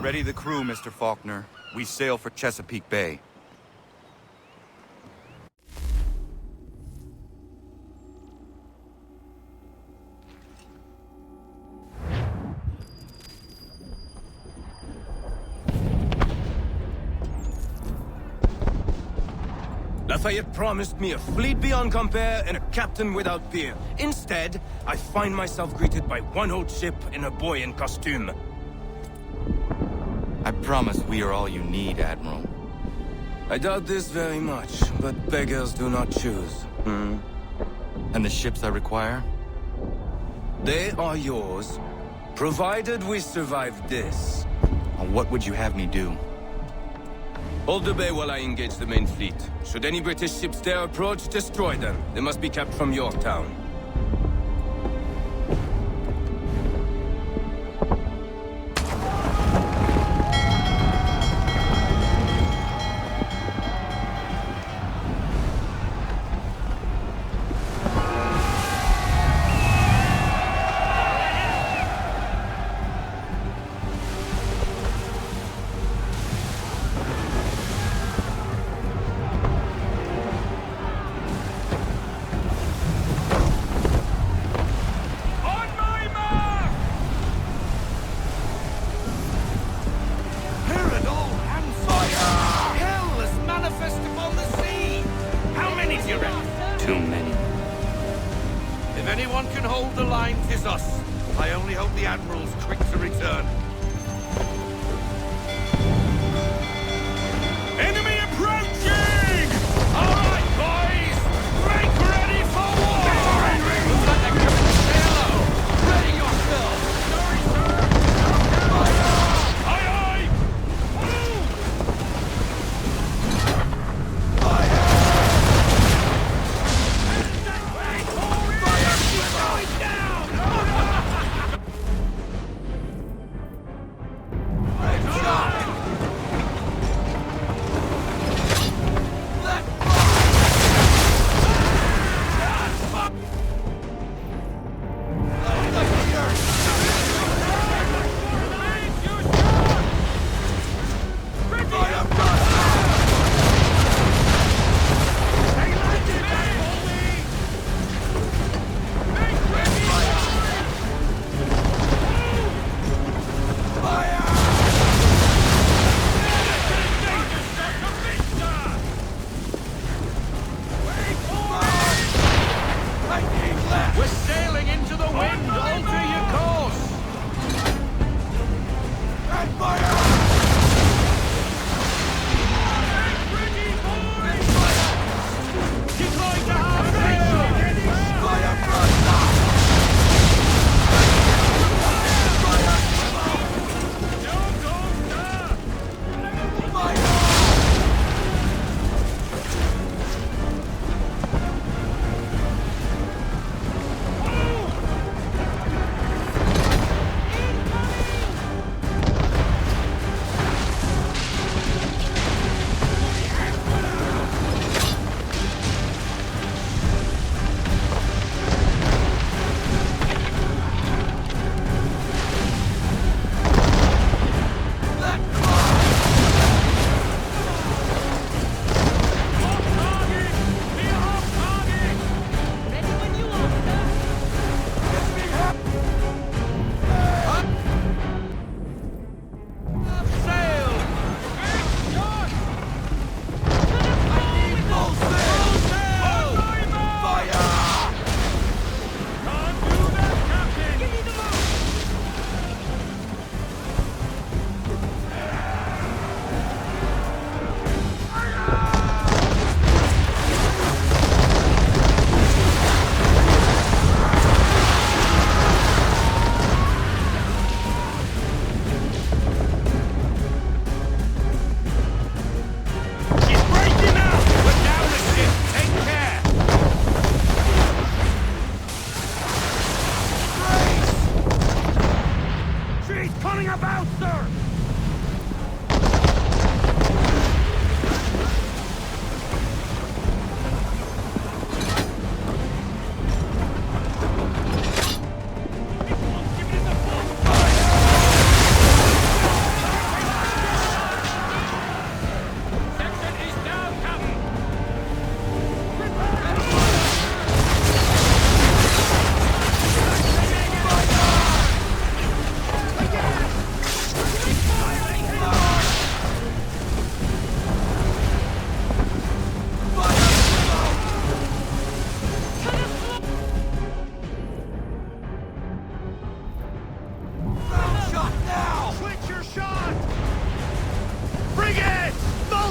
Ready the crew, Mr. Faulkner. We sail for Chesapeake Bay. Lafayette promised me a fleet beyond compare and a captain without peer. Instead, I find myself greeted by one old ship and a boy in costume. I promise we are all you need, Admiral. I doubt this very much, but beggars do not choose. And the ships I require? They are yours, provided we survive this. What would you have me do? Hold the bay while I engage the main fleet. Should any British ships dare approach, destroy them. They must be kept from Yorktown.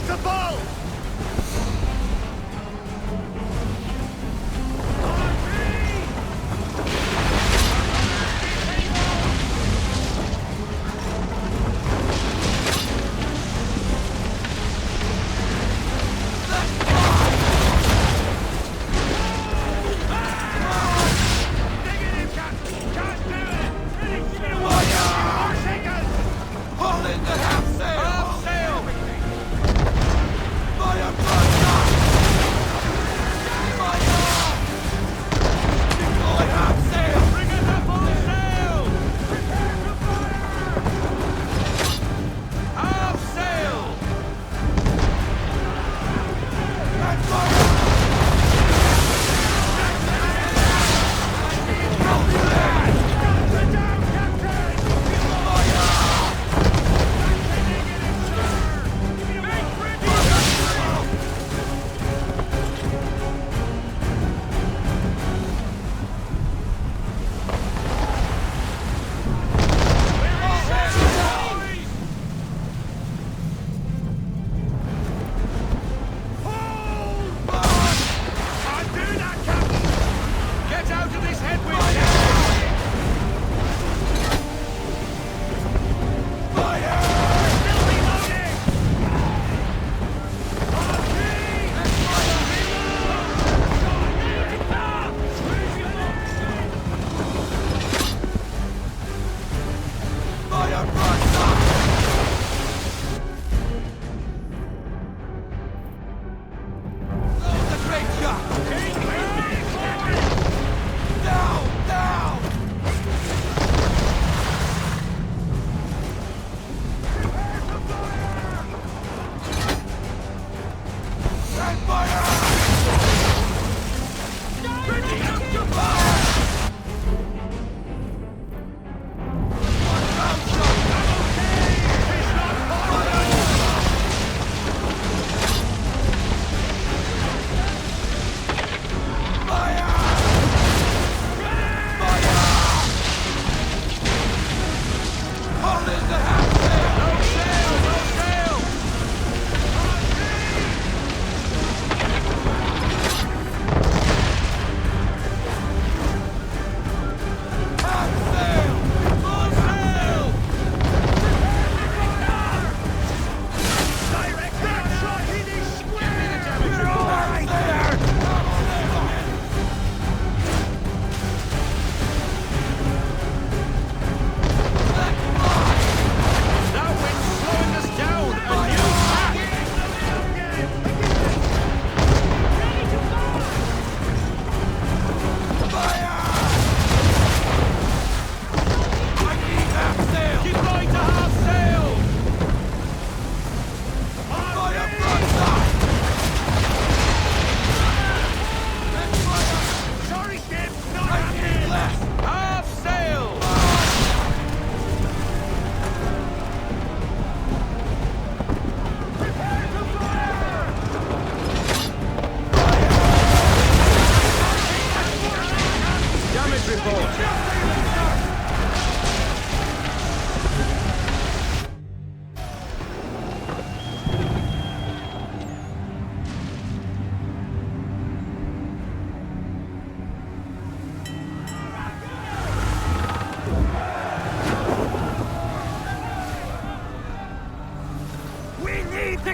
Multiple!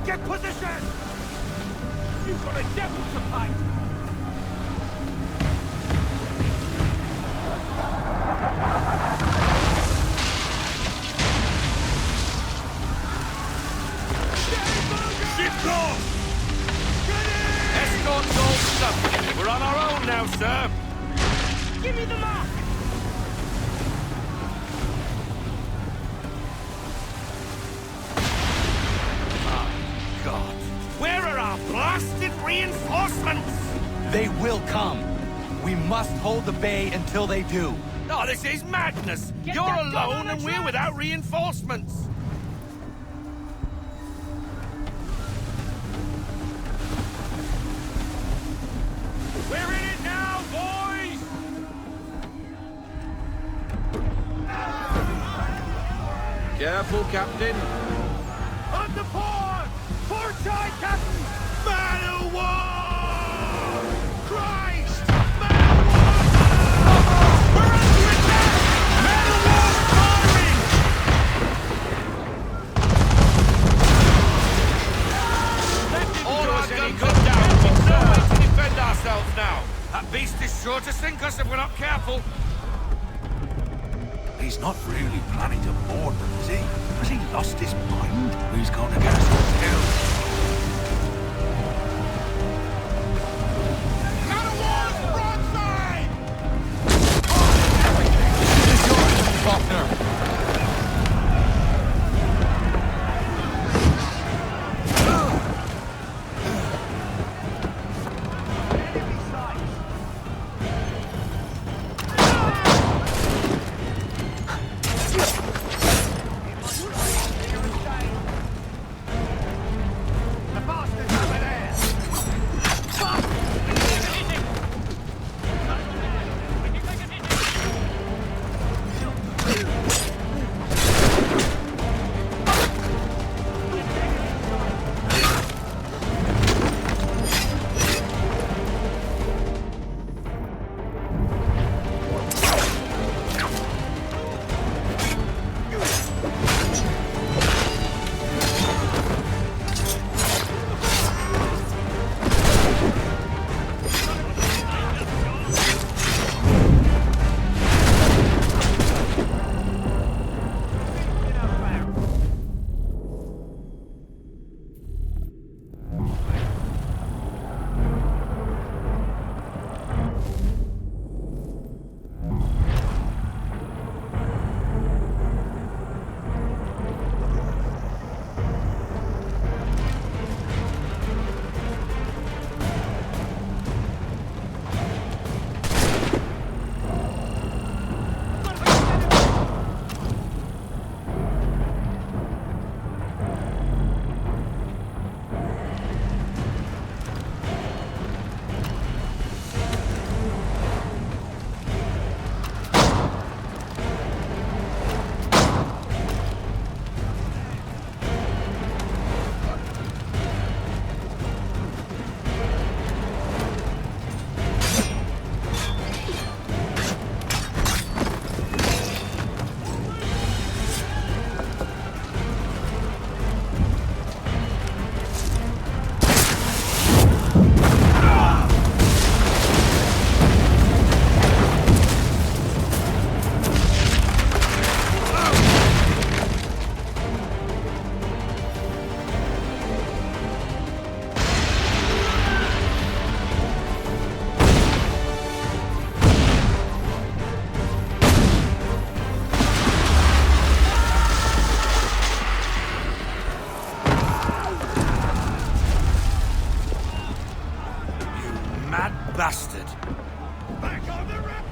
Get position! You've got a devil to fight! Ship off! Escort's all stuffed. We're on our own now, sir. Give me the mark! Where are our blasted reinforcements? They will come. We must hold the bay until they do. Oh, this is madness! Get You're that gun alone on and the we're track. without reinforcements! We're in it now, boys! Careful, Captain. On the port! Port side, Captain! Man of war! Christ! Man of war! We're under attack! Man of war firing! All our guns are down! We've no way to defend ourselves now! That beast is sure to sink us if we're not careful! He's not really planning to board them, is he? Has he lost his mind? He's going to get us all killed. Man of war's broadside! It is yours, Faulkner. Bastard! Back on the rip!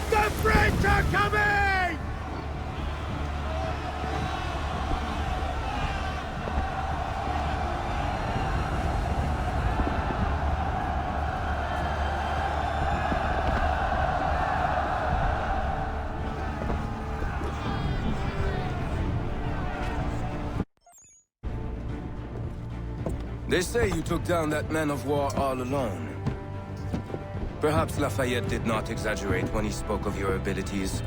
The French are coming! They say you took down that man of war all alone. Perhaps Lafayette did not exaggerate when he spoke of your abilities.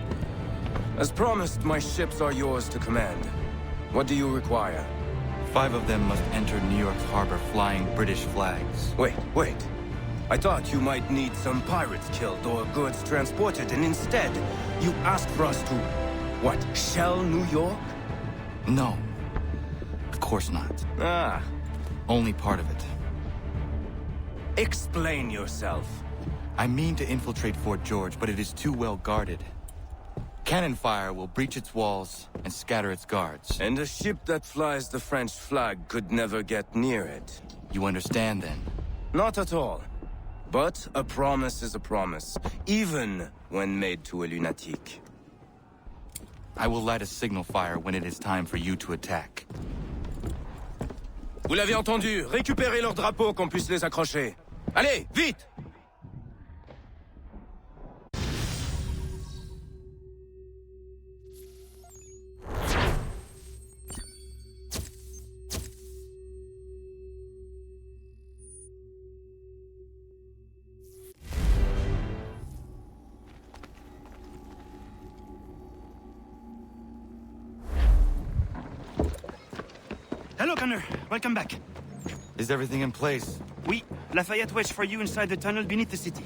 As promised, my ships are yours to command. What do you require? 5 of them must enter New York's harbor flying British flags. Wait. I thought you might need some pirates killed or goods transported, and instead, you asked for us to, what, shell New York? No. Of course not. Ah. Only part of it. Explain yourself. I mean to infiltrate Fort George, but it is too well guarded. Cannon fire will breach its walls and scatter its guards. And a ship that flies the French flag could never get near it. You understand, then? Not at all. But a promise is a promise, even when made to a lunatic. I will light a signal fire when it is time for you to attack. Vous l'avez entendu, récupérez leurs drapeaux qu'on puisse les accrocher. Allez, vite! Hello, Connor. Welcome back. Is everything in place? Oui, Lafayette waits for you inside the tunnel beneath the city.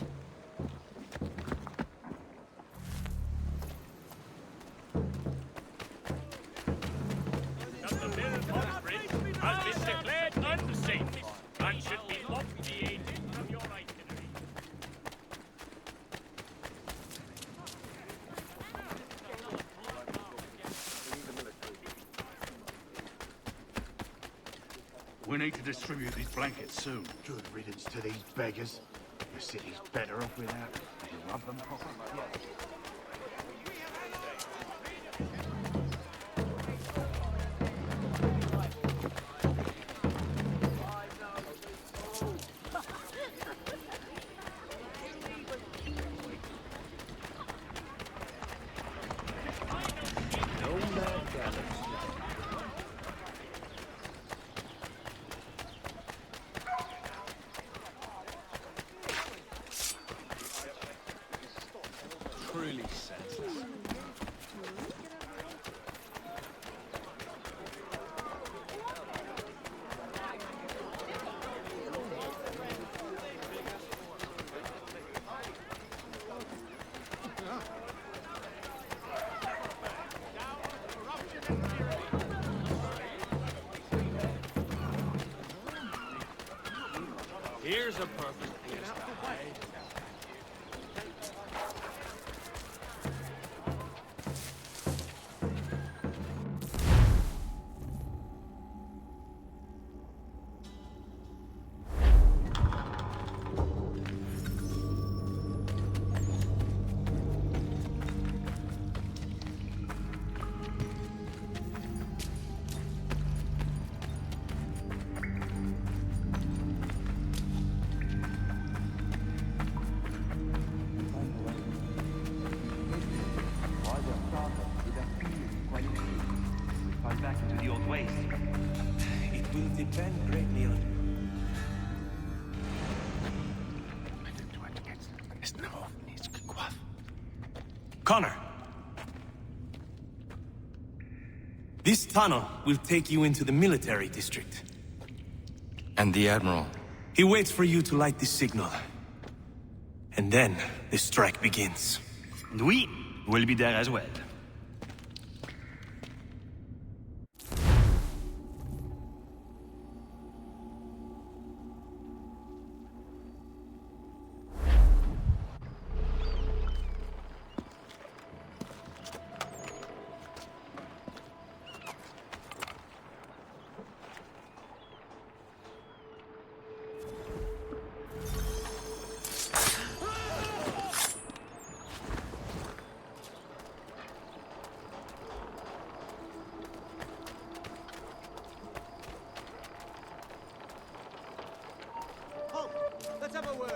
We need to distribute these blankets soon. Good riddance to these beggars. The city's better off without. You rub them properly. Truly senseless. Here's a perfect place to hide. Back into the old ways. It will depend greatly on... Connor! This tunnel will take you into the military district. And the Admiral? He waits for you to light this signal. And then the strike begins. And we will be there as well. Let's have a word.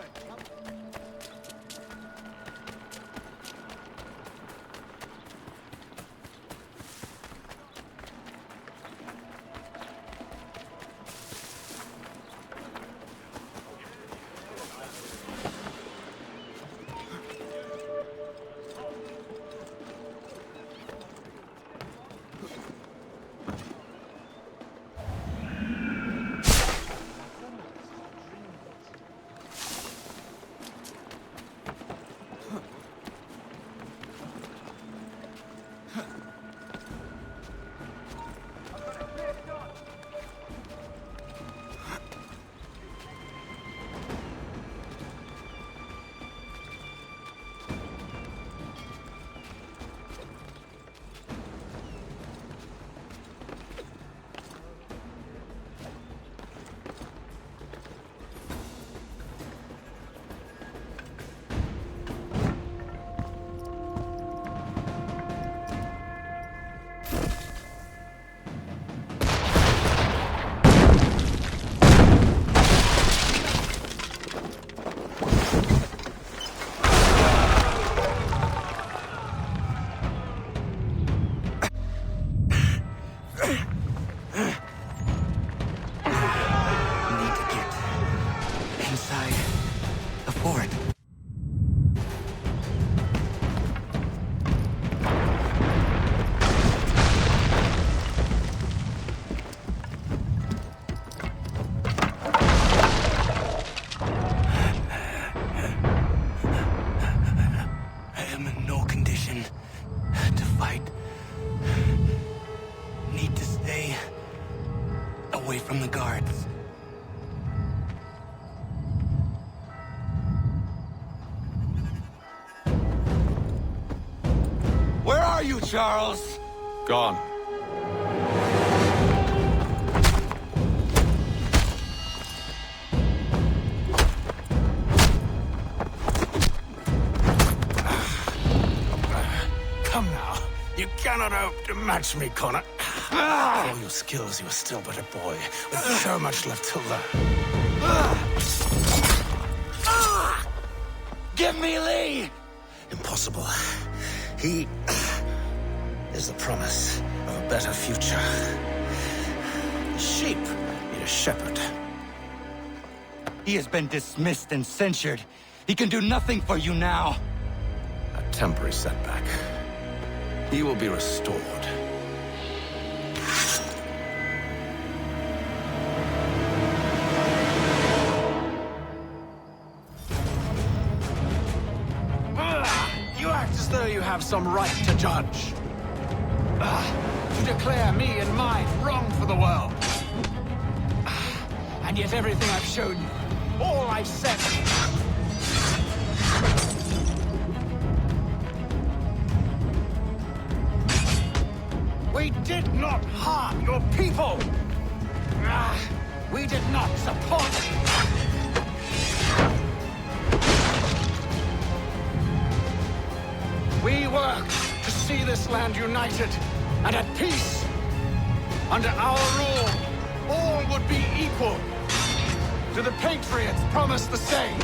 fight. Need to stay away from the guards. Where are you, Charles? Gone. Come now. You cannot hope to match me, Connor. For all your skills, you are still but a boy, with so much left to learn. Give me Lee! Impossible. He is the promise of a better future. The sheep need a shepherd. He has been dismissed and censured. He can do nothing for you now. A temporary setback. He will be restored. You act as though you have some right to judge. To declare me and mine wrong for the world. And yet everything I've shown you, all I've said... We did not harm your people! We did not support... We worked to see this land united and at peace. Under our rule, all would be equal. To the patriots promised the same.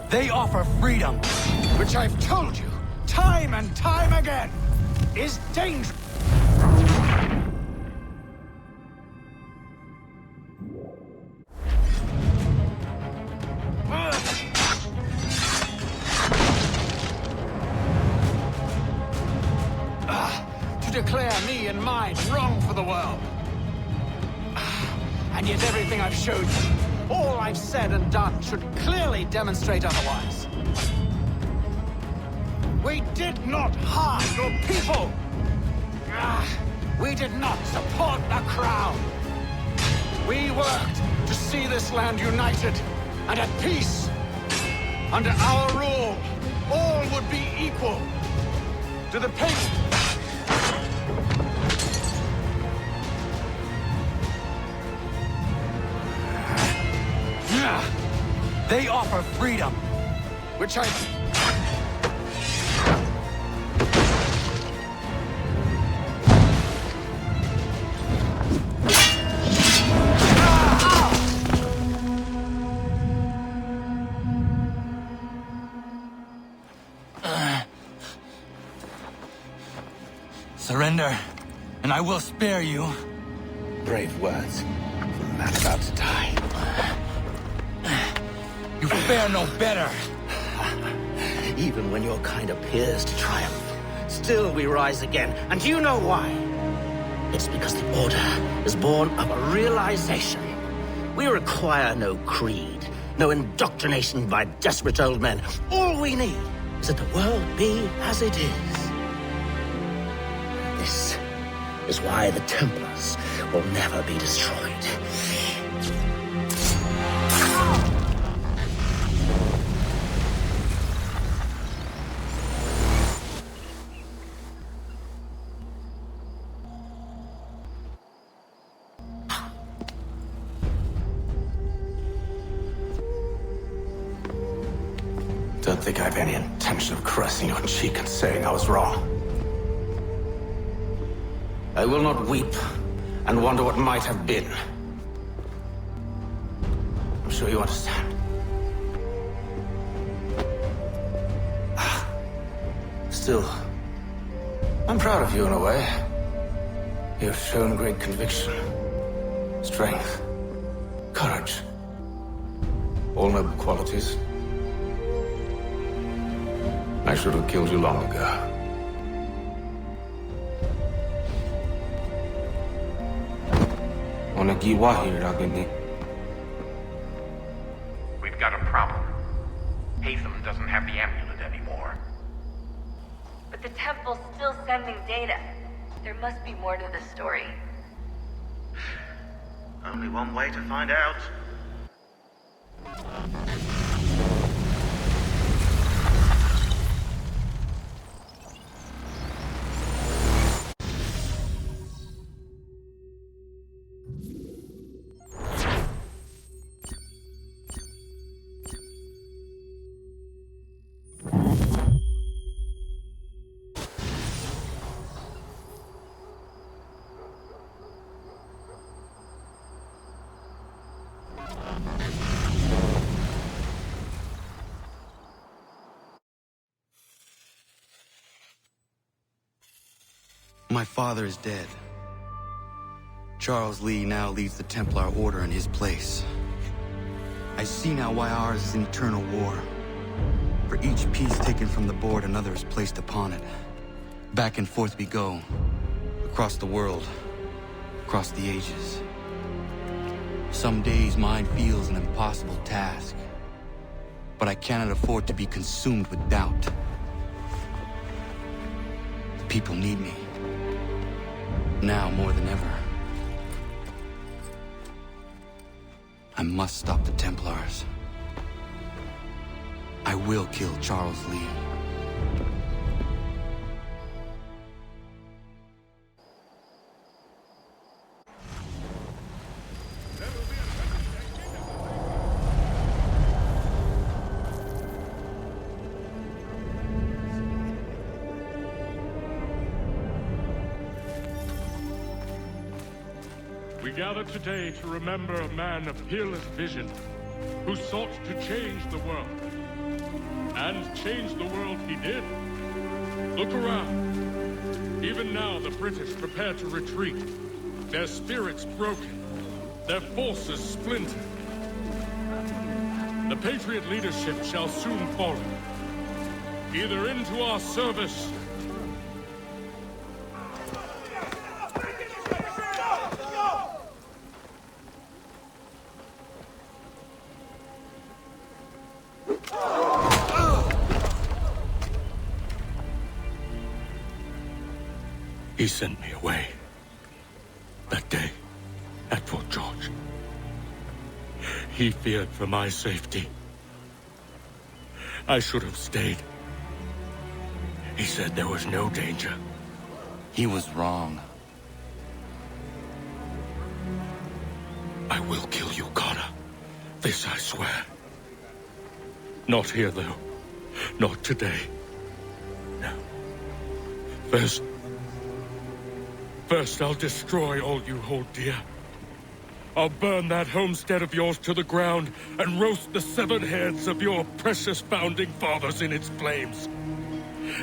They offer freedom, Which I've told you, time and time again, is dangerous. To declare me and mine wrong for the world. And yet everything I've showed you, all I've said and done, should clearly demonstrate otherwise. We did not harm your people! We did not support the crown! We worked to see this land united and at peace. Under our rule, all would be equal. To the They offer freedom, which I... Surrender, and I will spare you. Brave words from a man about to die. You fare no better. Even when your kind appears to triumph, still we rise again. And do you know why? It's because the Order is born of a realization. We require no creed, no indoctrination by desperate old men. All we need is that the world be as it is. This is why the Templars will never be destroyed. Don't think I have any intention of caressing your cheek and saying I was wrong. I will not weep and wonder what might have been. I'm sure you understand. Still, I'm proud of you in a way. You have shown great conviction, strength, courage. All noble qualities. I should have killed you long ago. We've got a problem. Heytham doesn't have the amulet people still sending data. There must be more to this story. Only one way to find out. My father is dead. Charles Lee now leads the Templar Order in his place. I see now why ours is an eternal war. For each piece taken from the board, another is placed upon it. Back and forth we go. Across the world. Across the ages. Some days mine feels an impossible task. But I cannot afford to be consumed with doubt. The people need me. Now more than ever. I must stop the Templars. I will kill Charles Lee. We gather today to remember a man of peerless vision who sought to change the world. And change the world he did. Look around. Even now the British prepare to retreat. Their spirits broken. Their forces splintered. The Patriot leadership shall soon follow. Either into our service He sent me away. That day, at Fort George. He feared for my safety. I should have stayed. He said there was no danger. He was wrong. I will kill you, Connor. This I swear. Not here, though. Not today. No. First, I'll destroy all you hold dear. I'll burn that homestead of yours to the ground and roast the severed heads of your precious founding fathers in its flames.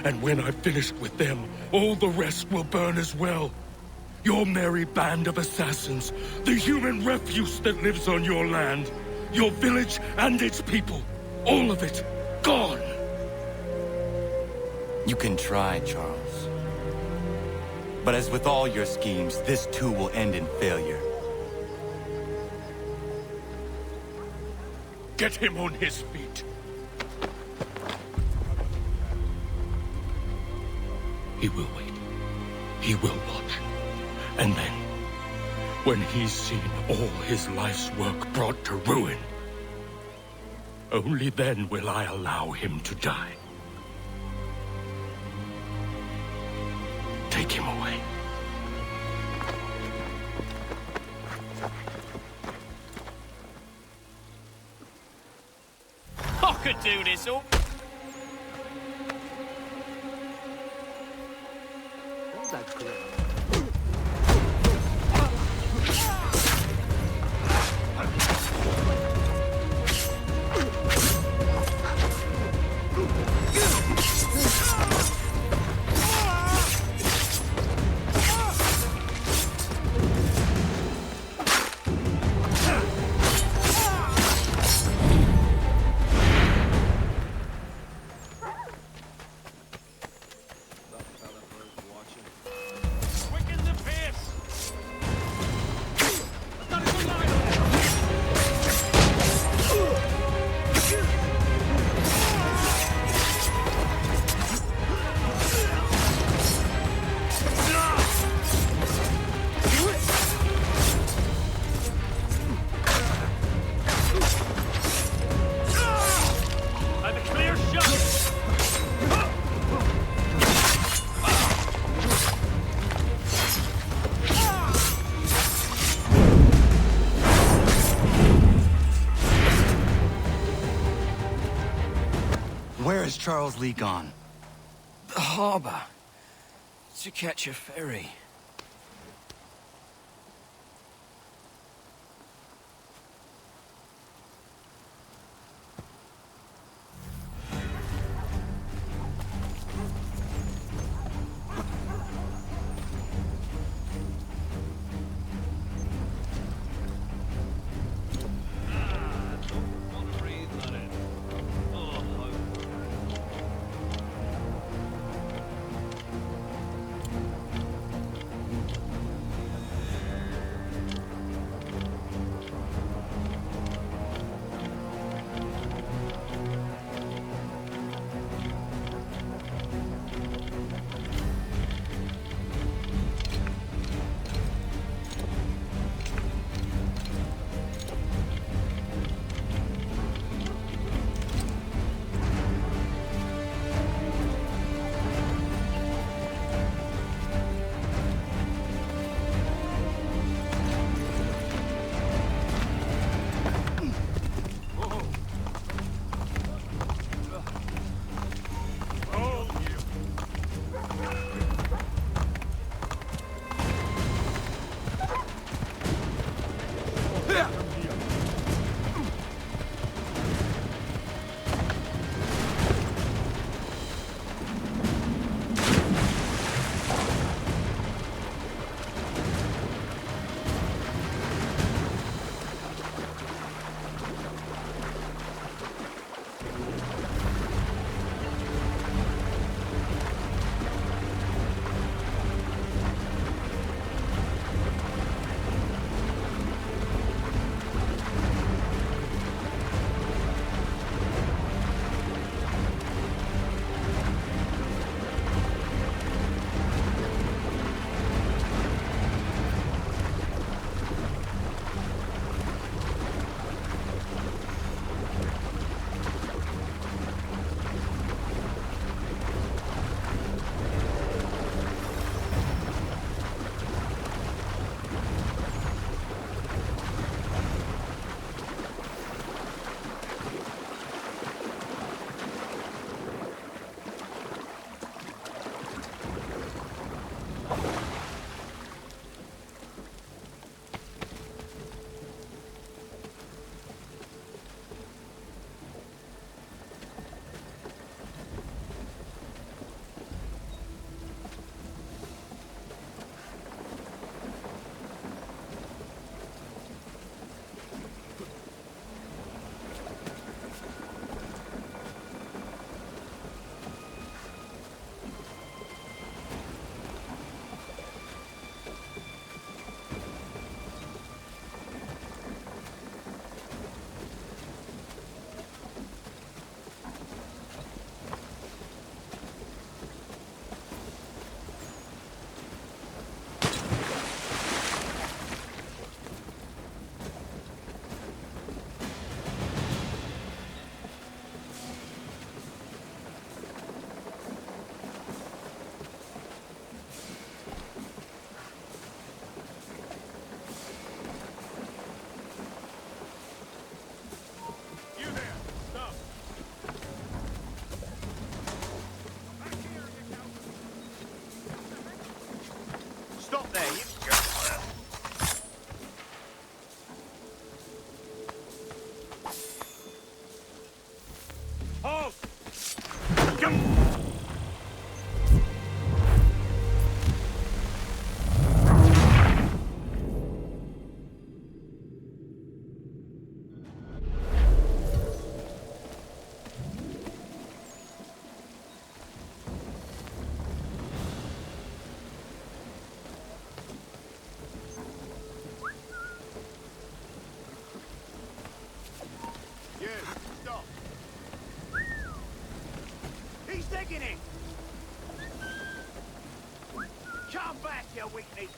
And when I've finished with them, all the rest will burn as well. Your merry band of assassins, the human refuse that lives on your land, your village and its people, all of it, gone. You can try, Charles. But as with all your schemes, this too will end in failure. Get him on his feet. He will wait. He will watch. And then, when he's seen all his life's work brought to ruin, only then will I allow him to die. Take him away. I could do this all. That's correct. Quicker Charles Lee gone? The harbor. To catch a ferry.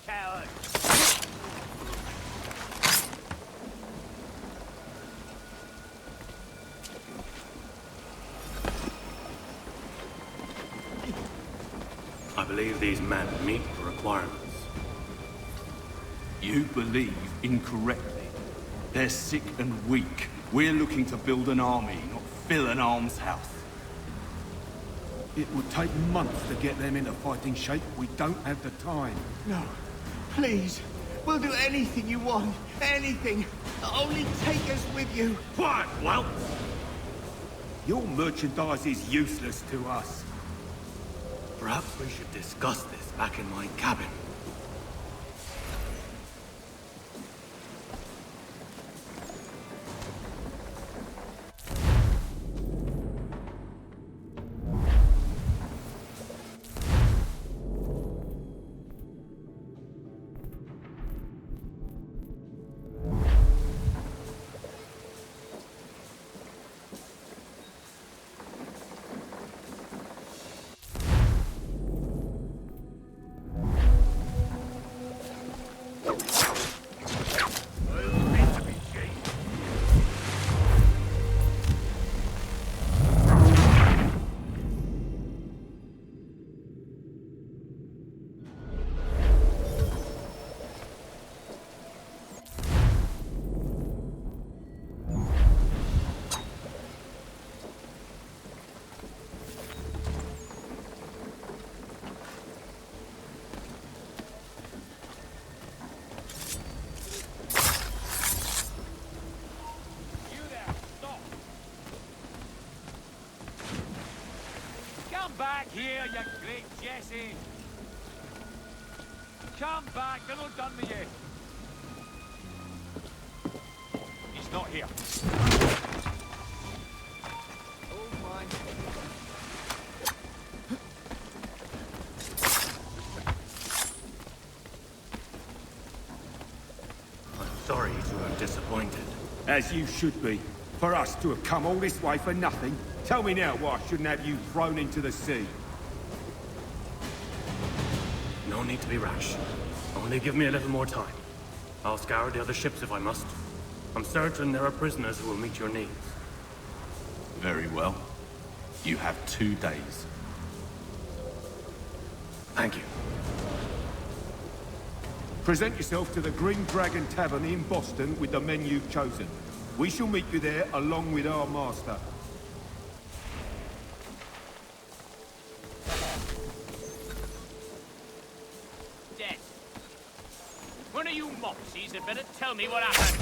Coward! I believe these men meet the requirements. You believe incorrectly. They're sick and weak. We're looking to build an army, not fill an almshouse. It would take months to get them into fighting shape. We don't have the time. No. Please. We'll do anything you want. Anything. Only take us with you. Quiet, whelp! Your merchandise is useless to us. Perhaps we should discuss this back in my cabin. Back here, you great Jesse! Come back, they're not done with you! He's not here. Oh my... I'm sorry to have disappointed. As you should be. For us to have come all this way for nothing. Tell me now why I shouldn't have you thrown into the sea. No need to be rash. Only give me a little more time. I'll scour the other ships if I must. I'm certain there are prisoners who will meet your needs. Very well. You have 2 days. Thank you. Present yourself to the Green Dragon Tavern in Boston with the men you've chosen. We shall meet you there along with our master. Dead. One of you mopsies had better tell me what happened.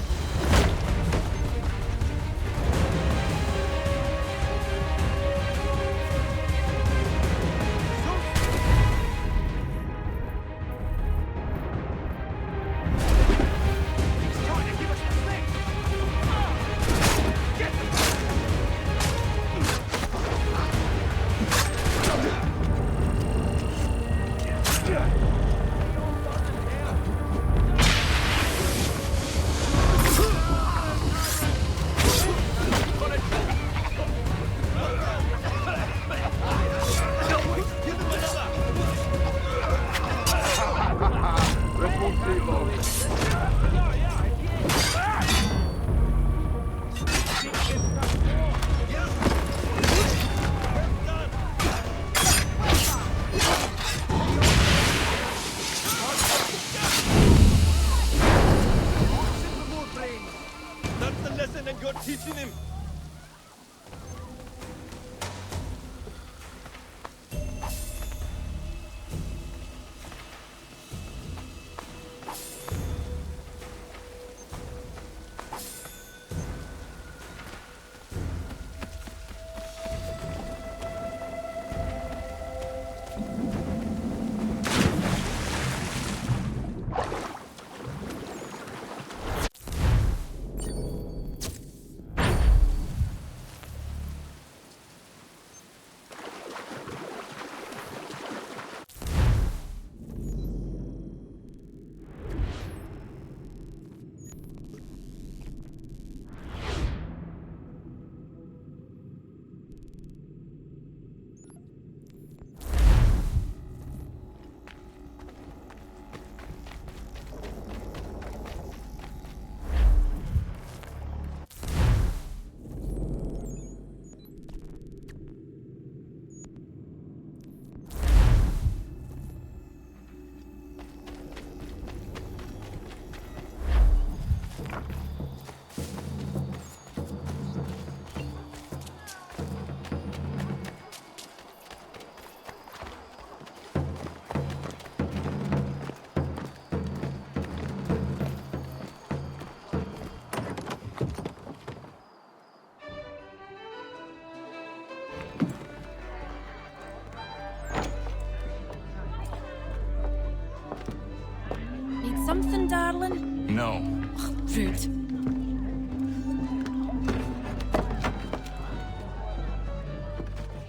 something, darling? No. Ugh, rude.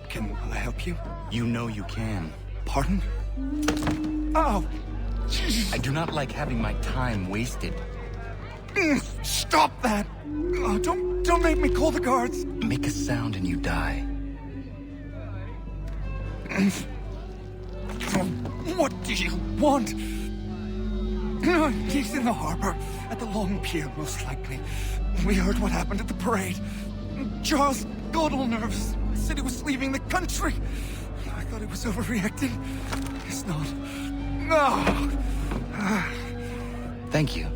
Can I help you? You know you can. Pardon? Oh! I do not like having my time wasted. Stop that! Oh, don't make me call the guards! Make a sound and you die. What do you want? He's in the harbor, at the Long Pier, most likely. We heard what happened at the parade. Charles got all nervous. Said he was leaving the country. I thought he was overreacting. It's not. No! Thank you.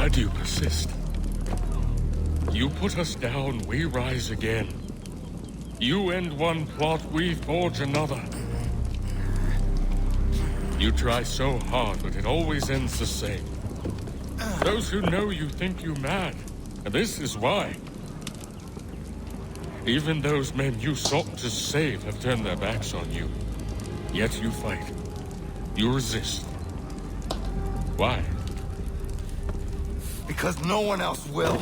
Why do you persist? You put us down, we rise again. You end one plot, we forge another. You try so hard, but it always ends the same. Those who know you think you mad, and this is why. Even those men you sought to save have turned their backs on you. Yet you fight. You resist. Why? Because no one else will.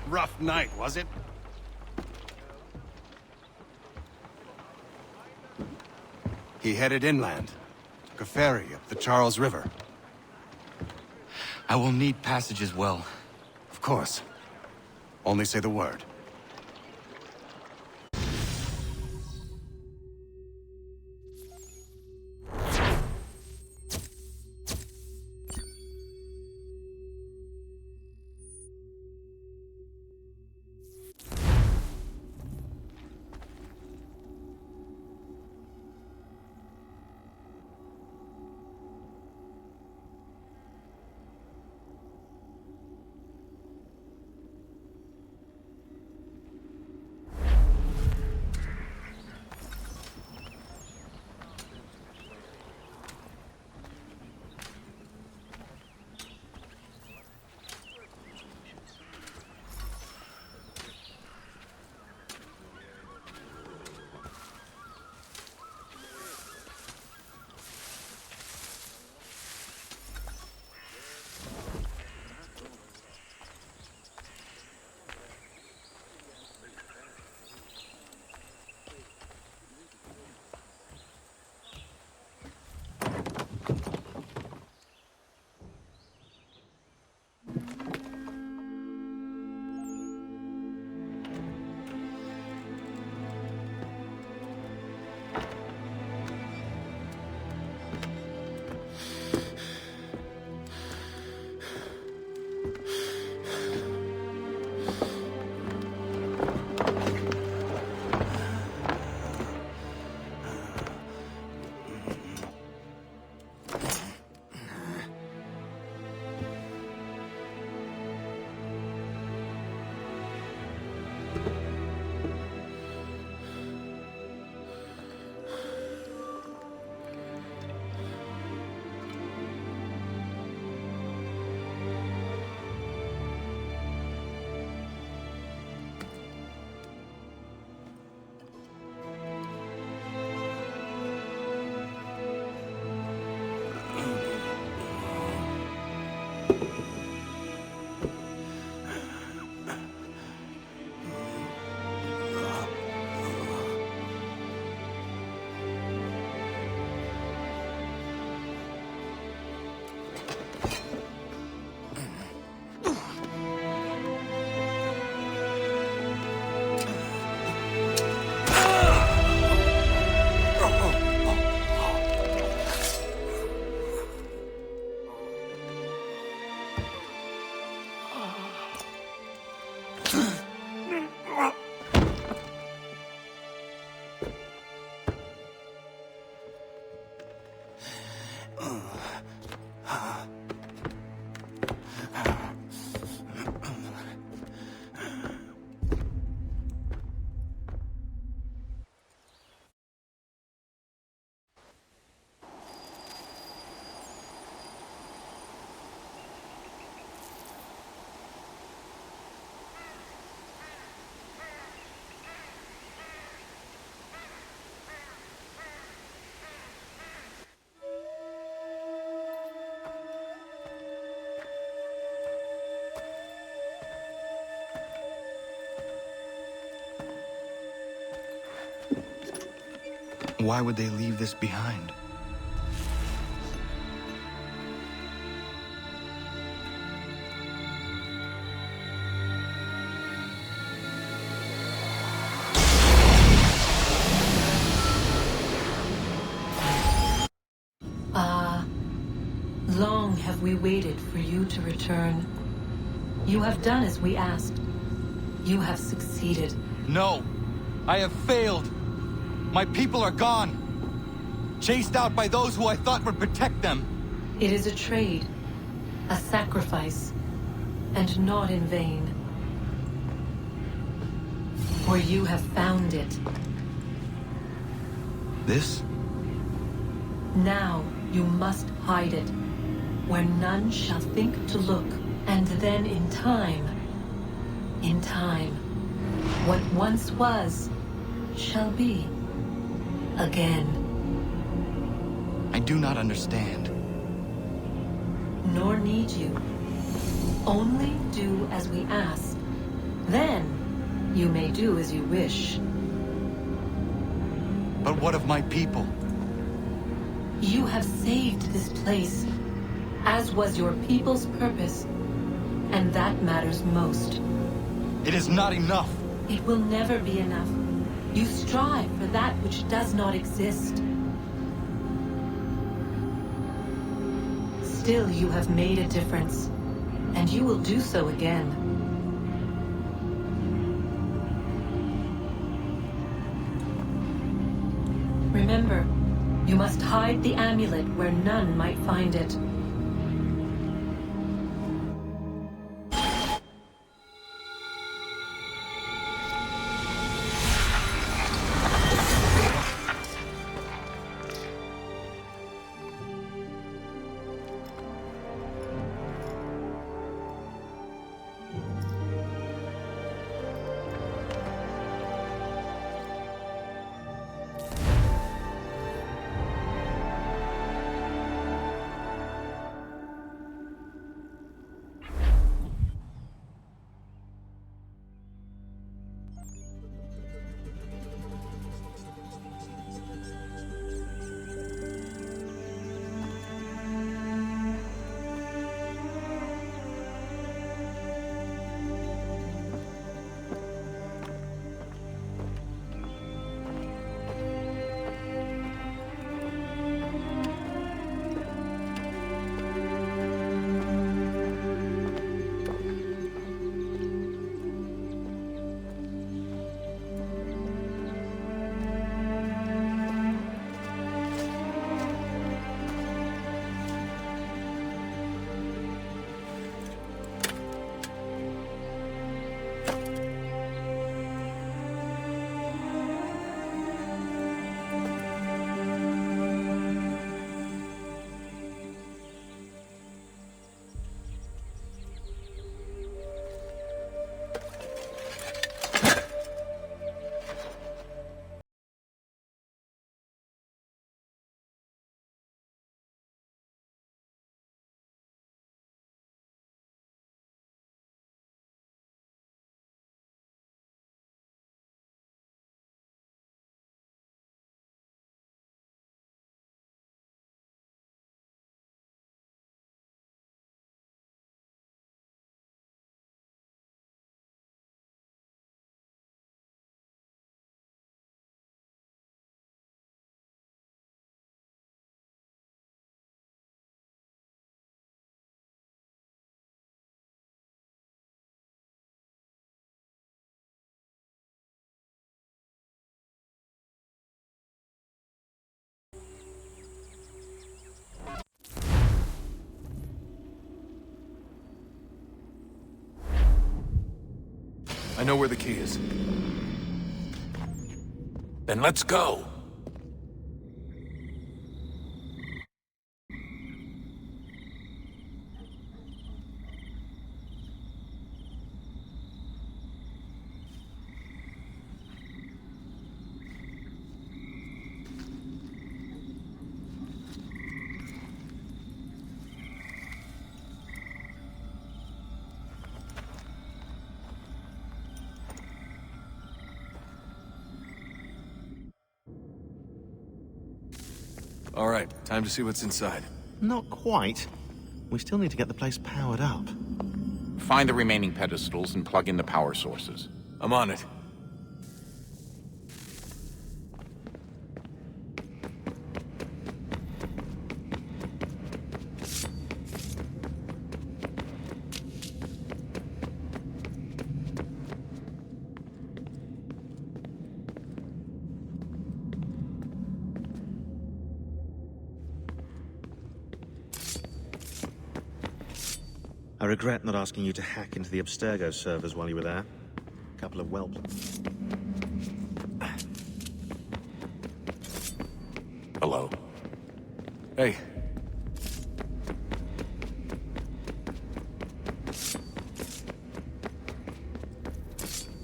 Rough night, was it? He headed inland. Took a ferry up the Charles River. I will need passage as well. Of course. Only say the word. Why would they leave this behind? Long have we waited for you to return. You have done as we asked. You have succeeded. No! I have failed! My people are gone! Chased out by those who I thought would protect them! It is a trade, a sacrifice, and not in vain. For you have found it. This? Now you must hide it, where none shall think to look, and then in time, what once was, shall be again. I do not understand. Nor need you. Only do as we ask. Then, you may do as you wish. But what of my people? You have saved this place, as was your people's purpose, and that matters most. It is not enough. It will never be enough. You strive for that which does not exist. Still, you have made a difference, and you will do so again. Remember, you must hide the amulet where none might find it. I know where the key is. Then let's go! All right, time to see what's inside. Not quite. We still need to get the place powered up. Find the remaining pedestals and plug in the power sources. I'm on it. I regret not asking you to hack into the Abstergo servers while you were there. A couple of whelp. Hello. Hey.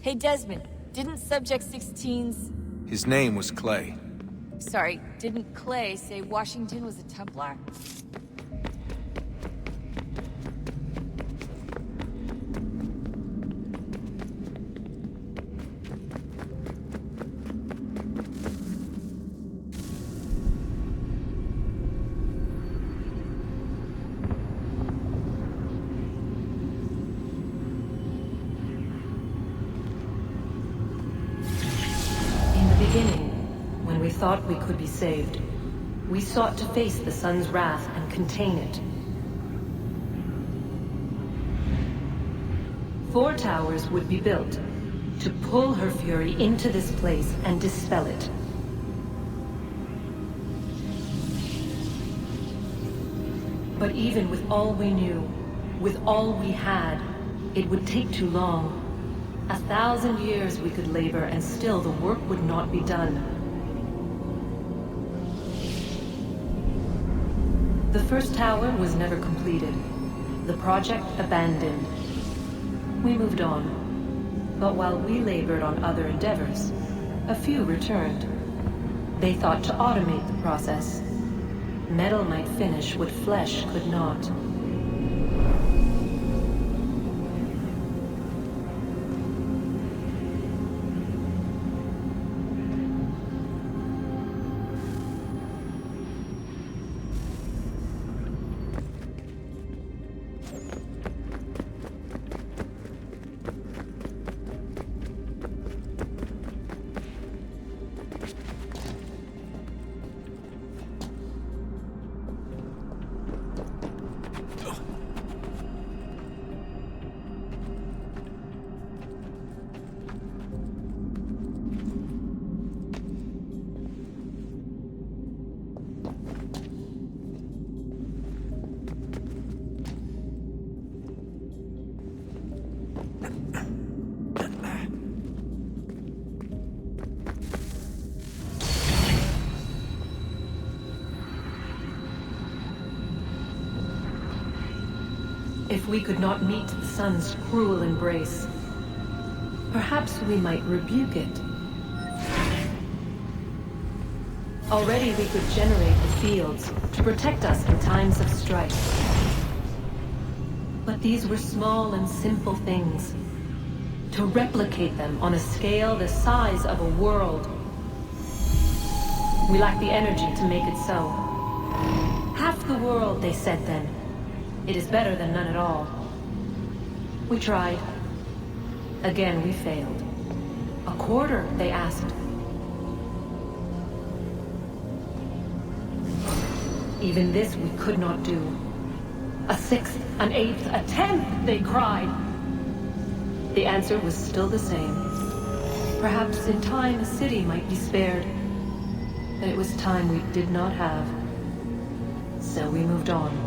Hey, Desmond, didn't Subject 16's... His name was Clay. Sorry, didn't Clay say Washington was a Templar? Thought we could be saved. We sought to face the sun's wrath and contain it. 4 towers would be built to pull her fury into this place and dispel it. But even with all we knew, with all we had, it would take too long. 1,000 years we could labor and still the work would not be done. The first tower was never completed. The project abandoned. We moved on. But while we labored on other endeavors, a few returned. They thought to automate the process. Metal might finish what flesh could not. If we could not meet the sun's cruel embrace, perhaps we might rebuke it. Already we could generate the fields to protect us in times of strife. But these were small and simple things. To replicate them on a scale the size of a world, we lack the energy to make it so. Half the world, they said then. It is better than none at all. We tried. Again, we failed. A quarter, they asked. Even this we could not do. A 6th, an 8th, a 10th, they cried. The answer was still the same. Perhaps in time a city might be spared. But it was time we did not have. So we moved on.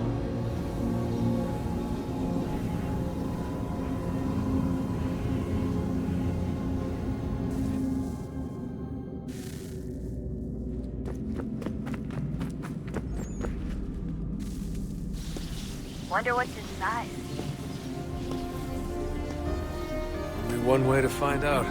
Wonder what's inside. Only one way to find out.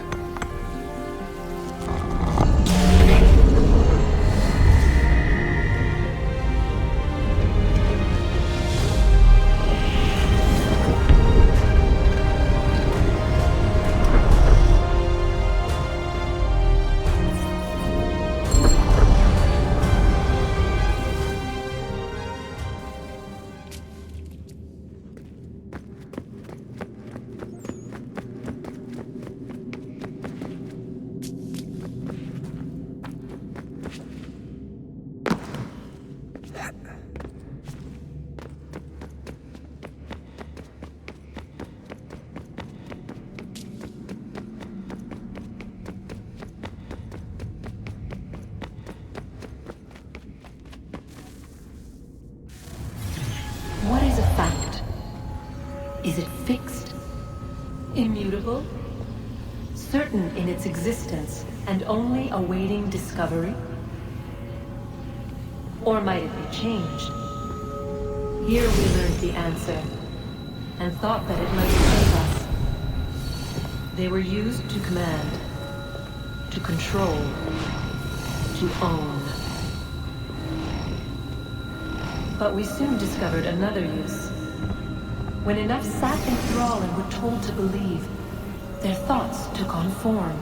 Is it fixed? Immutable? Certain in its existence and only awaiting discovery? Or might it be changed? Here we learned the answer, and thought that it might save us. They were used to command, to control, to own. But we soon discovered another use. When enough sat in thrall and were told to believe, their thoughts took on form.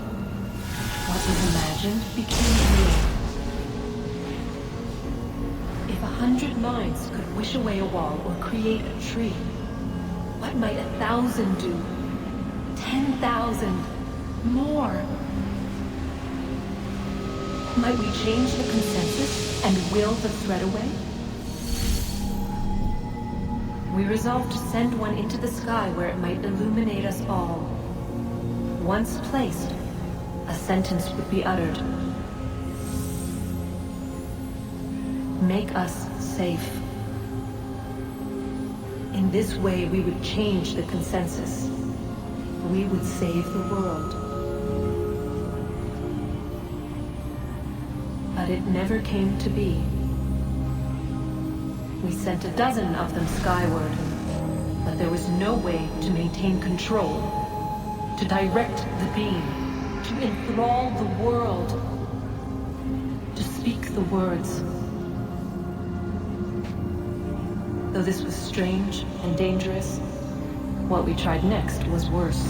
What was imagined became real. If 100 minds could wish away a wall or create a tree, what might 1,000 do? 10,000? More? Might we change the consensus and will the threat away? We resolved to send one into the sky where it might illuminate us all. Once placed, a sentence would be uttered. Make us safe. In this way, we would change the consensus. We would save the world. But it never came to be. We sent a dozen of them skyward, but there was no way to maintain control, to direct the beam, to enthrall the world, to speak the words. Though this was strange and dangerous, what we tried next was worse.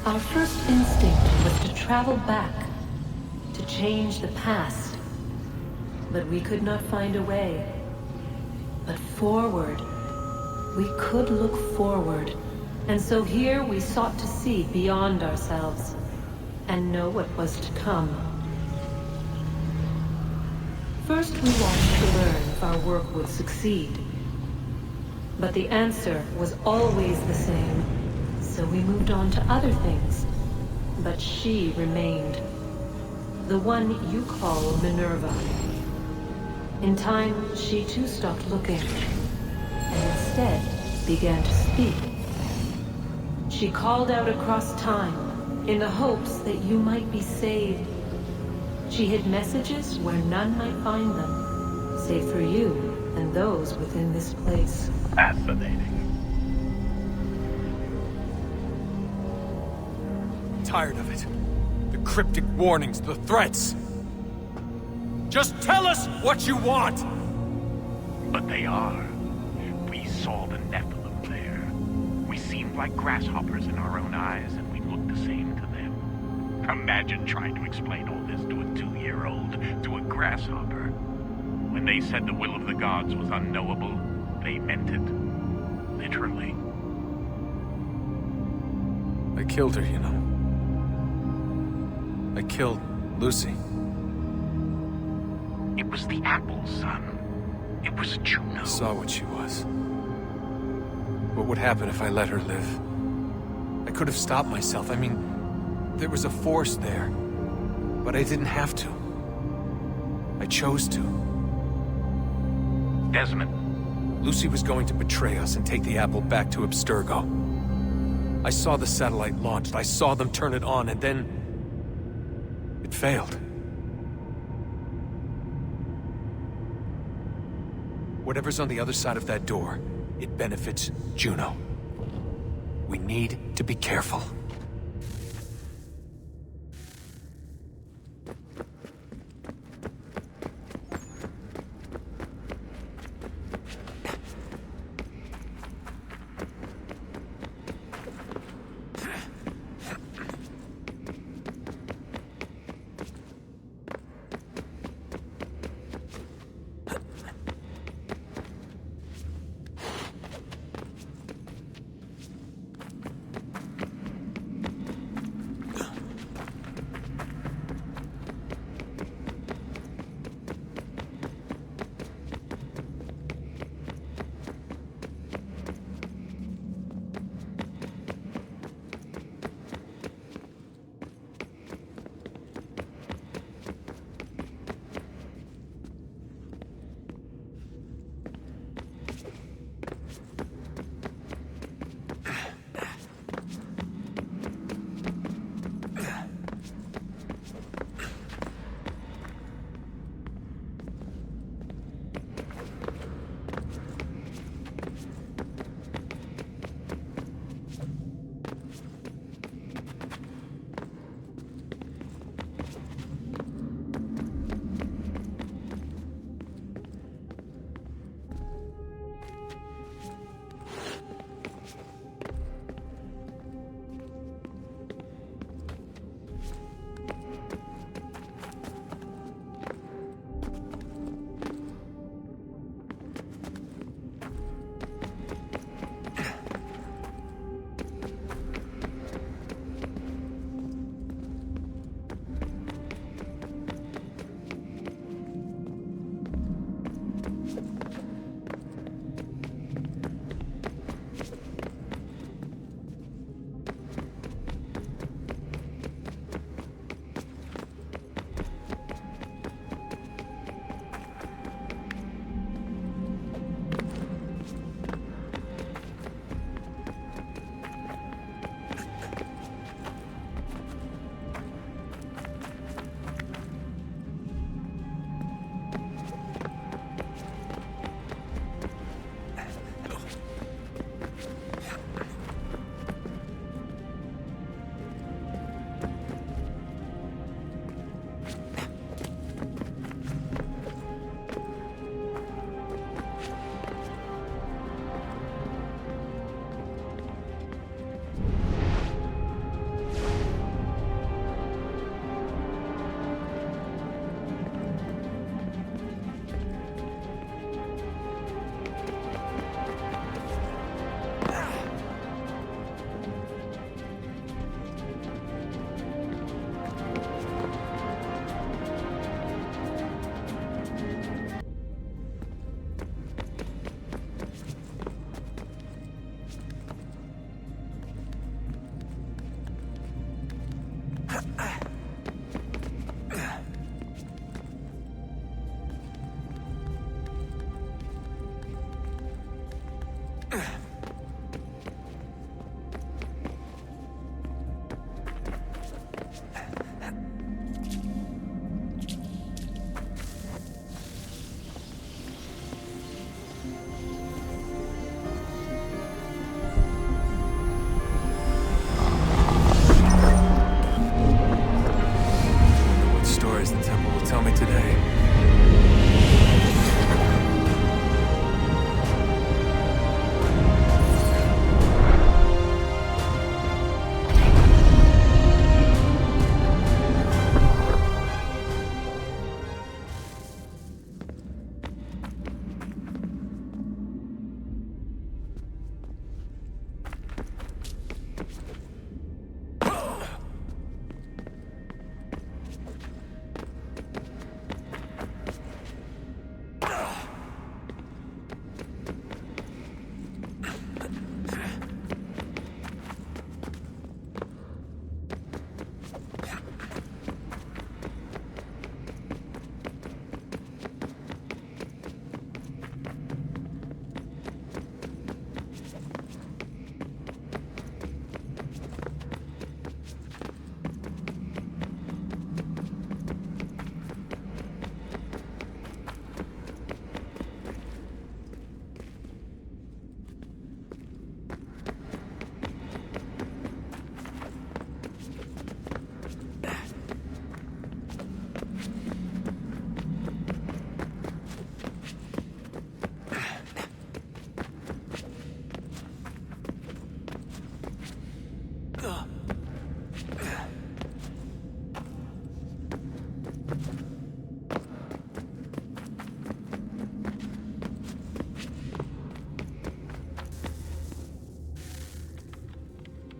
Our first instinct was to travel back, to change the past. But we could not find a way. But forward, we could look forward. And so here we sought to see beyond ourselves, and know what was to come. First we wanted to learn if our work would succeed. But the answer was always the same. So we moved on to other things, but she remained. The one you call Minerva. In time, she too stopped looking, and instead began to speak. She called out across time, in the hopes that you might be saved. She hid messages where none might find them, save for you and those within this place. Fascinating. Tired of it. The cryptic warnings, the threats. Just tell us what you want! But they are. We saw the Nephilim there. We seemed like grasshoppers in our own eyes, and we looked the same to them. Imagine trying to explain all this to a 2-year-old, to a grasshopper. When they said the will of the gods was unknowable, they meant it. Literally. I killed her, you know. I killed Lucy. It was the apple, son. It was Juno. I saw what she was. What would happen if I let her live? I could have stopped myself. I mean, there was a force there. But I didn't have to. I chose to. Desmond. Lucy was going to betray us and take the apple back to Abstergo. I saw the satellite launched. I saw them turn it on, and then it failed. Whatever's on the other side of that door, it benefits Juno. We need to be careful. tell me today.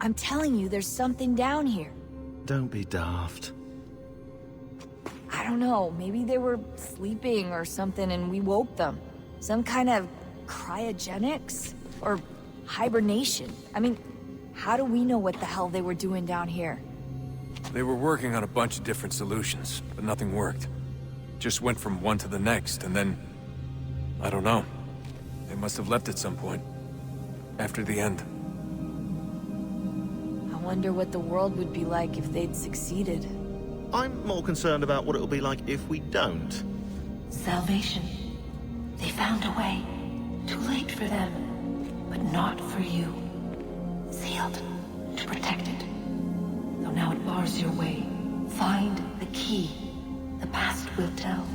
I'm telling you, there's something down here. Don't be daft. I don't know, maybe they were sleeping or something and we woke them. Some kind of cryogenics? Or hibernation? I mean, how do we know what the hell they were doing down here? They were working on a bunch of different solutions, but nothing worked. Just went from one to the next, and then... I don't know. They must have left at some point. After the end. I wonder what the world would be like if they'd succeeded. I'm more concerned about what it'll be like if we don't. Salvation. They found a way. Too late for them, but not for you. Sealed to protect it. Though now it bars your way. Find the key. The past will tell.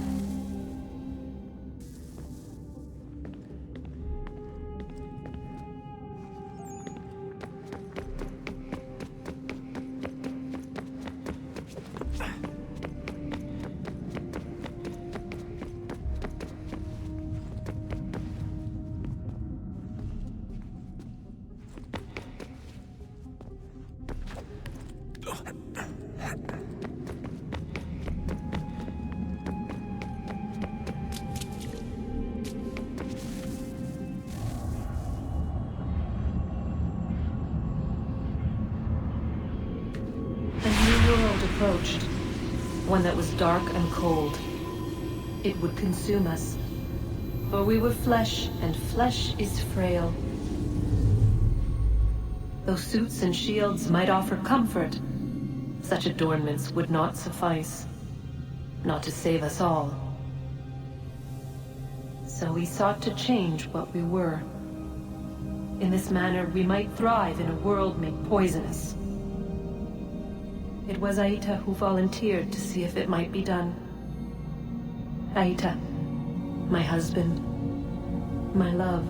Approached. One that was dark and cold. It would consume us. For we were flesh, and flesh is frail. Though suits and shields might offer comfort, such adornments would not suffice. Not to save us all. So we sought to change what we were. In this manner, we might thrive in a world made poisonous. It was Aita who volunteered to see if it might be done. Aita, my husband, my love.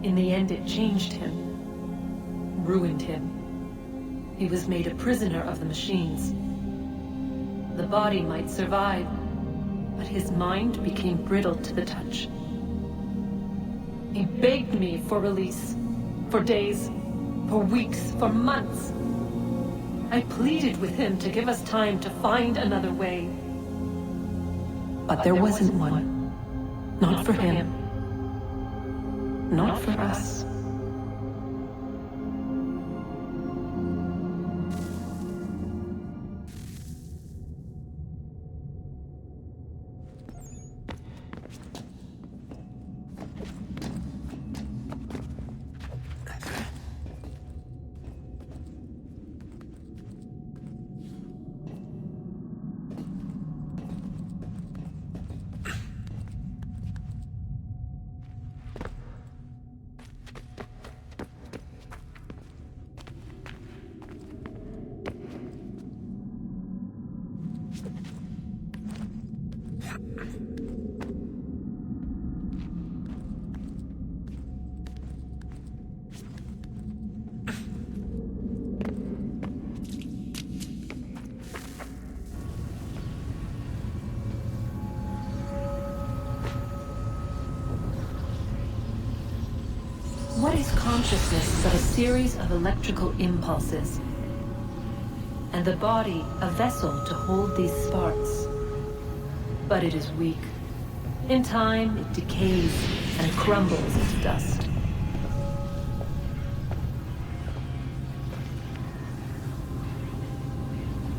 In the end, it changed him, ruined him. He was made a prisoner of the machines. The body might survive, but his mind became brittle to the touch. He begged me for release, for days, for weeks, for months. I pleaded with him to give us time to find another way. But there wasn't one. Not for him. Not for us. What is consciousness but a series of electrical impulses? And the body a vessel to hold these sparks. But it is weak. In time, it decays and crumbles into dust.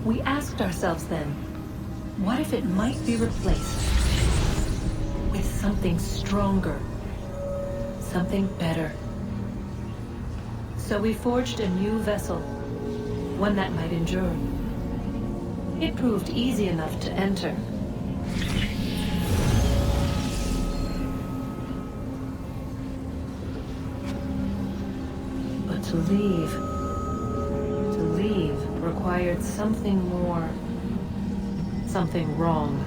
We asked ourselves then, what if it might be replaced with something stronger, something better? So we forged a new vessel, one that might endure. It proved easy enough to enter. But to leave required something more, something wrong.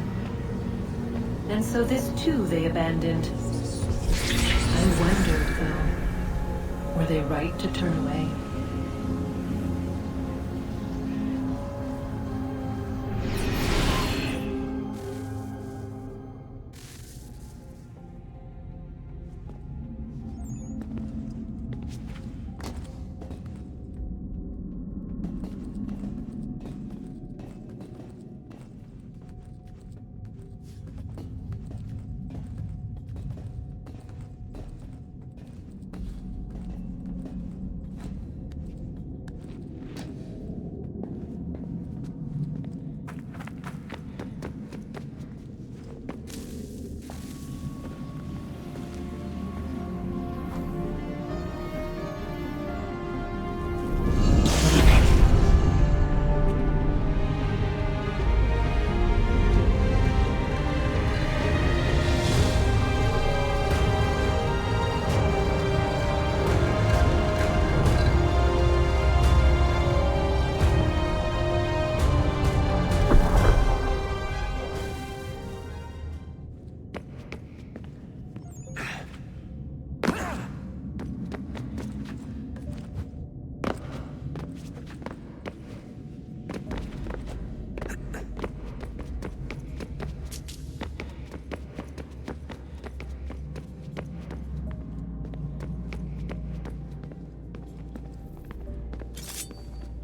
And so this too they abandoned. I wondered, though, were they right to turn away?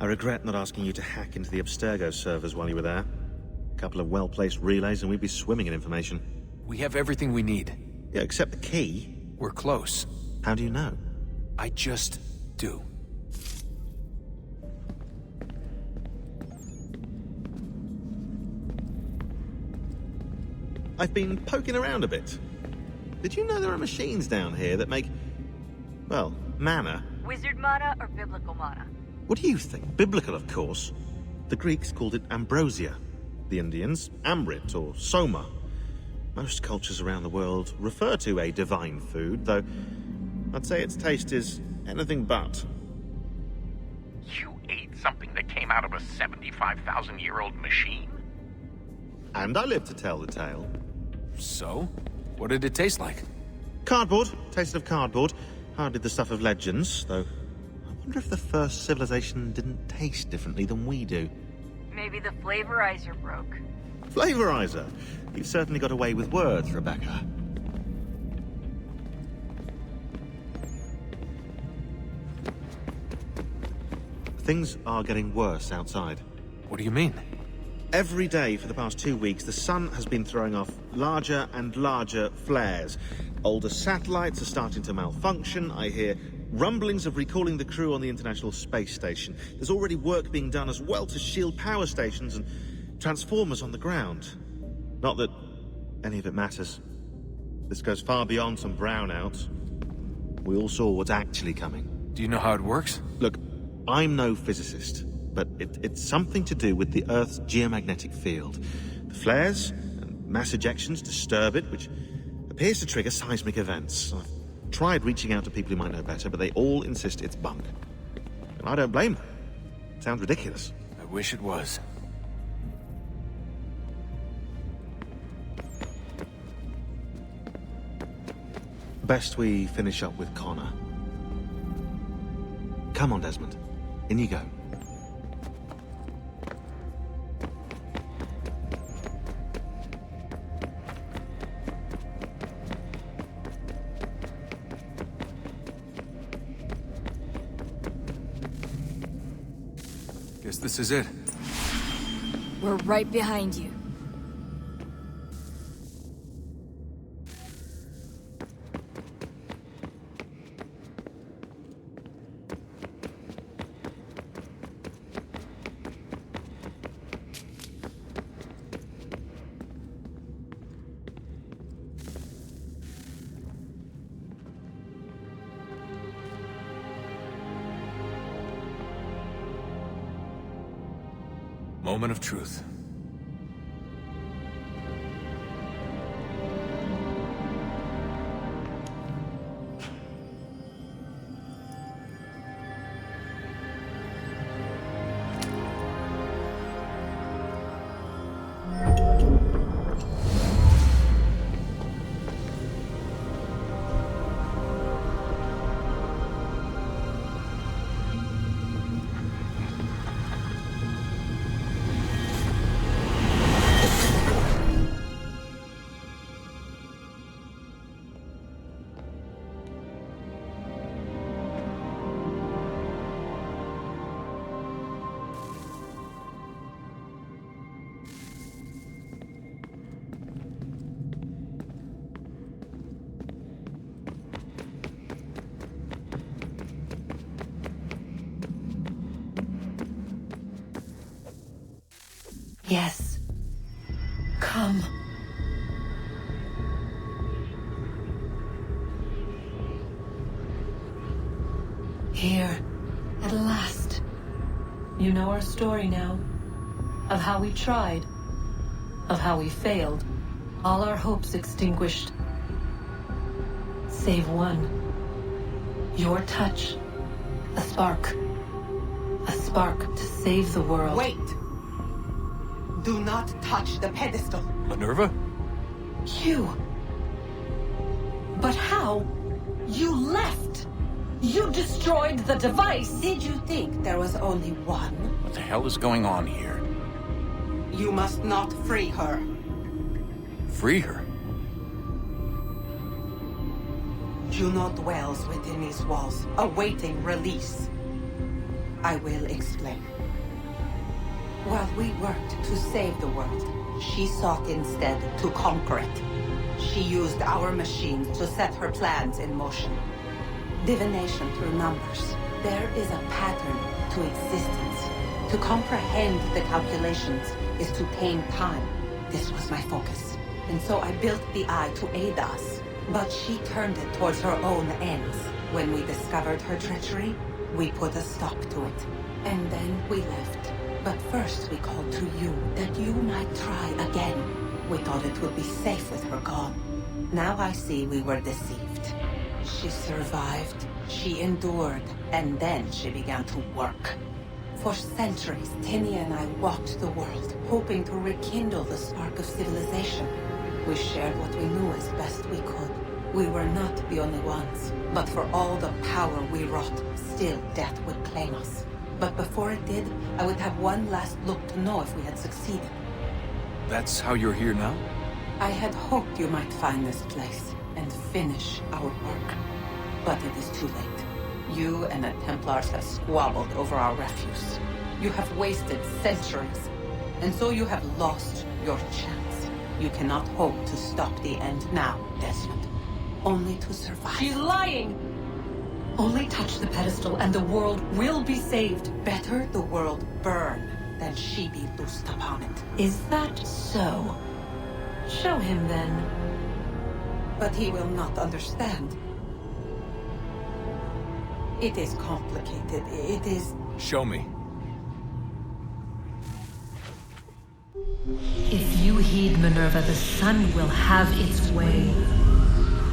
I regret not asking you to hack into the Abstergo servers while you were there. A couple of well-placed relays and we'd be swimming in information. We have everything we need. Yeah, except the key. We're close. How do you know? I just do. I've been poking around a bit. Did you know there are machines down here that make, well, mana? Wizard mana or biblical mana? What do you think? Biblical, of course. The Greeks called it ambrosia. The Indians, amrit or soma. Most cultures around the world refer to a divine food, though I'd say its taste is anything but. You ate something that came out of a 75,000-year-old machine? And I live to tell the tale. So? What did it taste like? Cardboard. Tasted of cardboard. Hardly the stuff of legends, though. I wonder if the first civilization didn't taste differently than we do. Maybe the flavorizer broke. Flavorizer? You've certainly got away with words, Rebecca. Things are getting worse outside. What do you mean? Every day for the past 2 weeks, the sun has been throwing off larger and larger flares. Older satellites are starting to malfunction. I hear rumblings of recalling the crew on the International Space Station. There's already work being done as well to shield power stations and transformers on the ground. Not that any of it matters. This goes far beyond some brownouts. We all saw what's actually coming. Do you know how it works? Look, I'm no physicist, but it's something to do with the Earth's geomagnetic field. The flares and mass ejections disturb it, which appears to trigger seismic events. I've tried reaching out to people who might know better, but they all insist it's bunk. And I don't blame them. It sounds ridiculous. I wish it was. Best we finish up with Connor. Come on, Desmond. In you go. Guess this is it. We're right behind you. Moment of truth. Yes. Come. Here, at last. You know our story now. Of how we tried. Of how we failed. All our hopes extinguished. Save one. Your touch. A spark. A spark to save the world. Wait! Do not touch the pedestal. Minerva? You. But how? You left. You destroyed the device. Did you think there was only one? What the hell is going on here? You must not free her. Free her? Juno dwells within these walls, awaiting release. I will explain. While we worked to save the world, she sought instead to conquer it. She used our machines to set her plans in motion. Divination through numbers. There is a pattern to existence. To comprehend the calculations is to tame time. This was my focus. And so I built the eye to aid us. But she turned it towards her own ends. When we discovered her treachery, we put a stop to it. And then we left. But first we called to you, that you might try again. We thought it would be safe with her gone. Now I see we were deceived. She survived, she endured, and then she began to work. For centuries, Tinny and I walked the world, hoping to rekindle the spark of civilization. We shared what we knew as best we could. We were not the only ones, but for all the power we wrought, still death would claim us. But before it did, I would have one last look to know if we had succeeded. That's how you're here now? I had hoped you might find this place and finish our work. But it is too late. You and the Templars have squabbled over our refuse. You have wasted centuries, and so you have lost your chance. You cannot hope to stop the end now, Desmond. Only to survive. She's lying! Only touch the pedestal and the world will be saved. Better the world burn than she be loosed upon it. Is that so? Show him then. But he will not understand. It is complicated. It is... Show me. If you heed Minerva, the sun will have its way.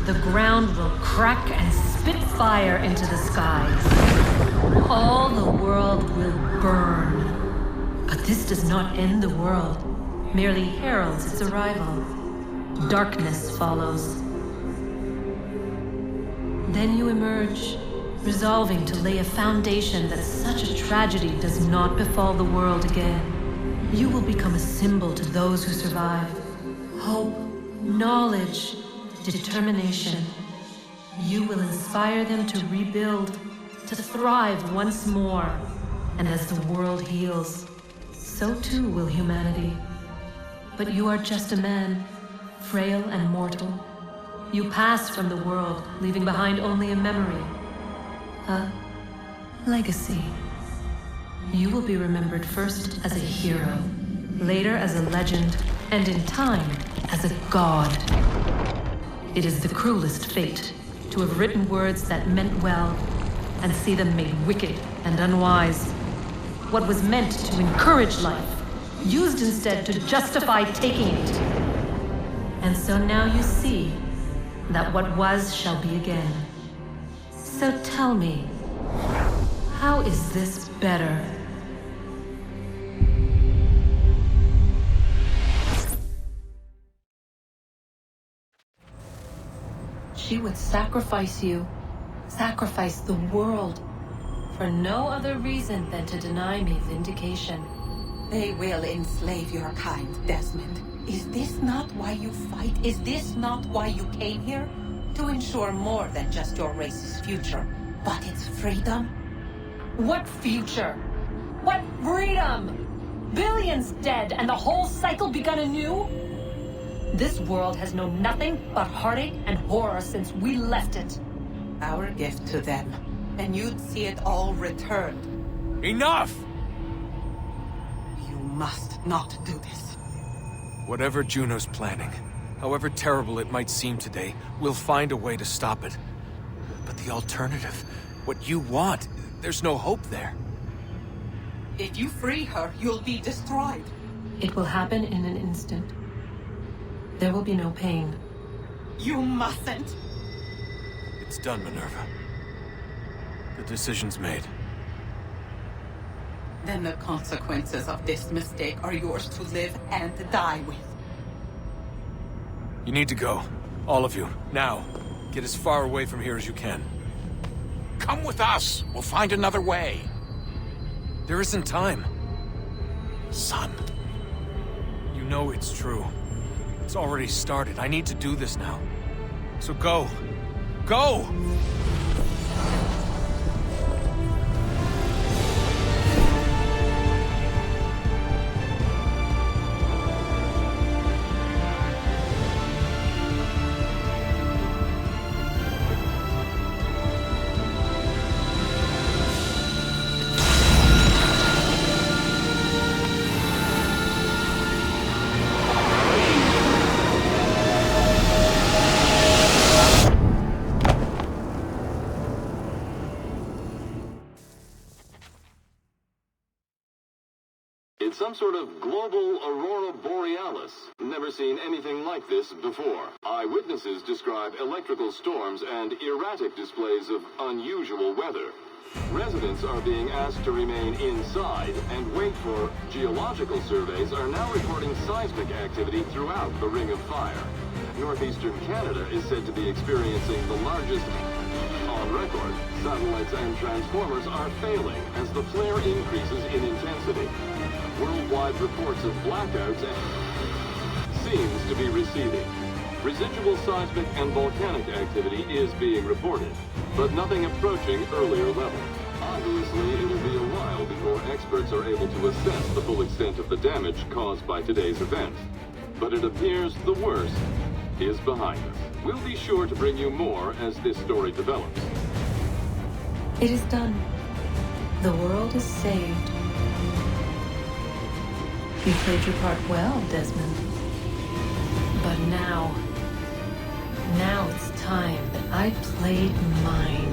The ground will crack and spit fire into the skies. All the world will burn. But this does not end the world, merely heralds its arrival. Darkness follows. Then you emerge, resolving to lay a foundation that such a tragedy does not befall the world again. You will become a symbol to those who survive. Hope, knowledge, determination. You will inspire them to rebuild, to thrive once more. And as the world heals, so too will humanity. But you are just a man, frail and mortal. You pass from the world, leaving behind only a memory. A legacy. You will be remembered first as a hero, later as a legend, and in time, as a god. It is the cruelest fate to have written words that meant well and see them made wicked and unwise. What was meant to encourage life, used instead to justify taking it. And so now you see that what was shall be again. So tell me, how is this better? She would sacrifice you, sacrifice the world, for no other reason than to deny me vindication. They will enslave your kind, Desmond. Is this not why you fight? Is this not why you came here? To ensure more than just your race's future, but its freedom? What future? What freedom? Billions dead and the whole cycle begun anew? This world has known nothing but heartache and horror since we left it. Our gift to them, and you'd see it all returned. Enough! You must not do this. Whatever Juno's planning, however terrible it might seem today, we'll find a way to stop it. But the alternative, what you want, there's no hope there. If you free her, you'll be destroyed. It will happen in an instant. There will be no pain. You mustn't. It's done, Minerva. The decision's made. Then the consequences of this mistake are yours to live and die with. You need to go. All of you. Now. Get as far away from here as you can. Come with us. We'll find another way. There isn't time. Son. You know it's true. It's already started. I need to do this now. So go. Go! It's some sort of global aurora borealis. Never seen anything like this before. Eyewitnesses describe electrical storms and erratic displays of unusual weather. Residents are being asked to remain inside and wait for geological surveys are now reporting seismic activity throughout the Ring of Fire. Northeastern Canada is said to be experiencing the largest on record. Satellites and transformers are failing as the flare increases in intensity. Worldwide reports of blackouts seems to be receding. Residual seismic and volcanic activity is being reported, but nothing approaching earlier levels. Obviously, it'll be a while before experts are able to assess the full extent of the damage caused by today's event. But it appears the worst is behind us. We'll be sure to bring you more as this story develops. It is done. The world is saved. You played your part well, Desmond. But now it's time that I played mine.